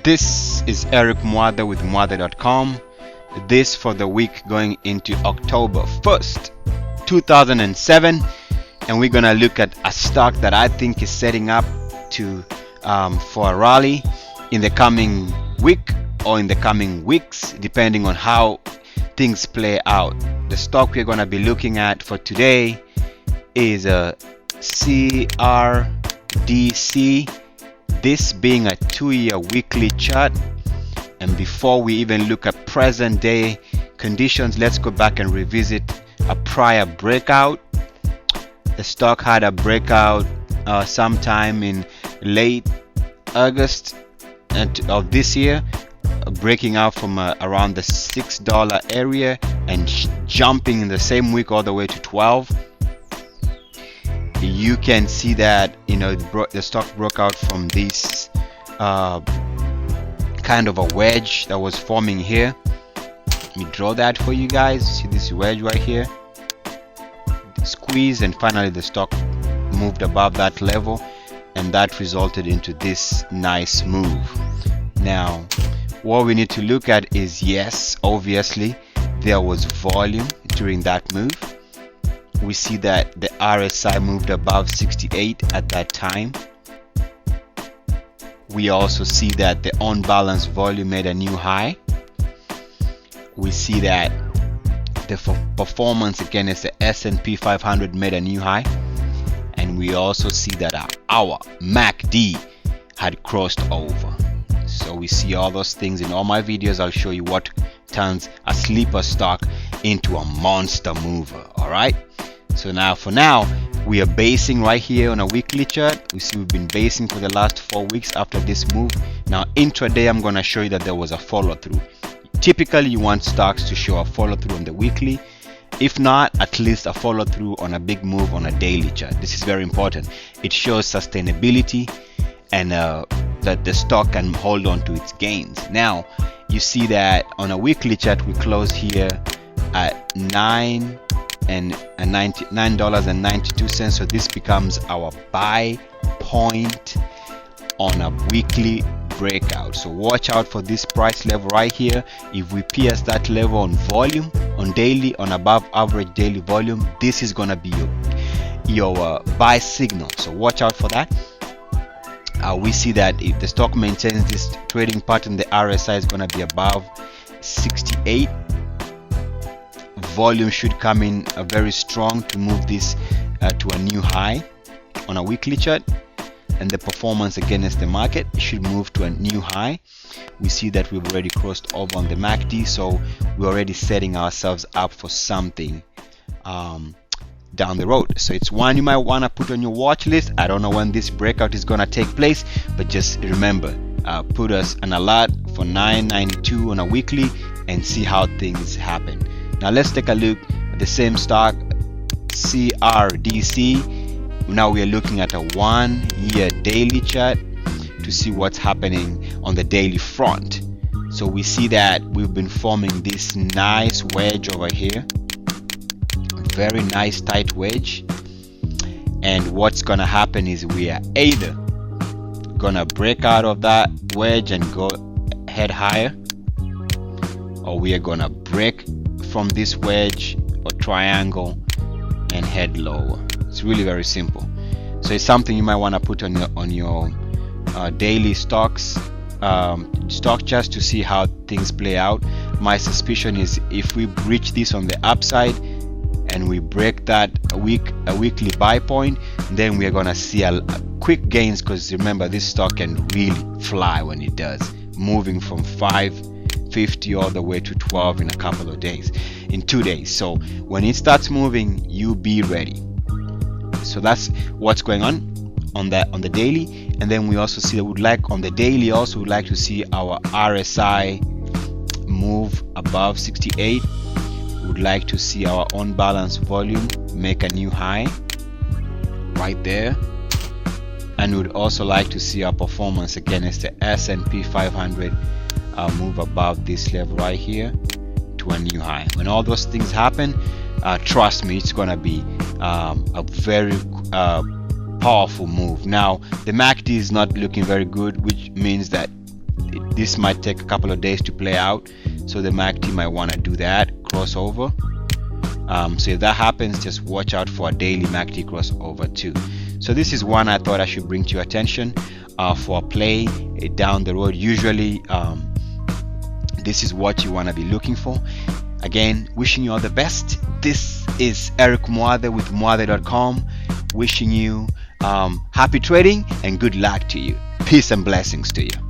This is Eric Mwatha with Mwatha.com. This for the week going into October 1st, 2007, and we're gonna look at a stock that I think is setting up to for a rally in the coming week or in the coming weeks, depending on how things play out. The stock we're gonna be looking at for today is a CRDC, this being a 2-year weekly chart. And before we even look at present day conditions, let's go back and revisit a prior breakout. The stock had a breakout sometime in late August of this year, breaking out from around the $6 area and jumping in the same week all the way to 12. You can see that the stock broke out from this kind of a wedge that was forming here. Let me draw that for you guys. See this wedge right here, squeeze, and finally the stock moved above that level, and that resulted into this nice move. Now what we need to look at is, yes, obviously there was volume during that move. We see that the RSI moved above 68 at that time. We also see that the on-balance volume made a new high. We see that the performance against the S&P 500 made a new high. And we also see that our MACD had crossed over. So we see all those things in all my videos. I'll show you what turns a sleeper stock into a monster mover. All right. So now, for now, we are basing right here on a weekly chart. We see we've been basing for the last 4 weeks after this move. Now intraday, I'm going to show you that there was a follow through. Typically you want stocks to show a follow through on the weekly, if not at least a follow through on a big move on a daily chart. This is very important. It shows sustainability and that the stock can hold on to its gains. Now you see that on a weekly chart we closed here at $9.92, so this becomes our buy point on a weekly breakout. So watch out for this price level right here. If we pierce that level on volume, on daily, on above average daily volume, this is gonna be your buy signal. So watch out for that. We see that if the stock maintains this trading pattern, the RSI is gonna be above 68. Volume should come in very strong to move this to a new high on a weekly chart, and the performance against the market should move to a new high. We see that we've already crossed over on the MACD, so we're already setting ourselves up for something down the road. So it's one you might want to put on your watch list. I don't know when this breakout is gonna take place, but just remember, put us an alert for 992 on a weekly and see how things happen. Now let's take a look at the same stock, CRDC. Now we are looking at a 1-year daily chart to see what's happening on the daily front. So we see that we've been forming this nice wedge over here, very nice tight wedge, and what's gonna happen is we are either gonna break out of that wedge and go head higher, or we are gonna break from this wedge or triangle and head lower. It's really very simple. So it's something you might want to put on your daily stock charts to see how things play out. My suspicion is if we breach this on the upside and we break that a weekly buy point, then we are gonna see a quick gains, because remember, this stock can really fly when it does, moving from 550 all the way to 12 in a couple of days, in 2 days. So when it starts moving, you be ready. So that's what's going on the daily. And then we also see that we'd like on the daily also would like to see our RSI move above 68. Would like to see our on balance volume make a new high right there, and would also like to see our performance against the S&P 500 move above this level right here to a new high. When all those things happen, trust me, it's gonna be a very powerful move. Now the MACD is not looking very good, which means that this might take a couple of days to play out, so the MACD might want to do that crossover. So if that happens, just watch out for a daily MACD crossover too. So this is one I thought I should bring to your attention for play down the road. Usually this is what you want to be looking for. Again, wishing you all the best. This is Eric Muathe with muathe.com, wishing you happy trading and good luck to you. Peace and blessings to you.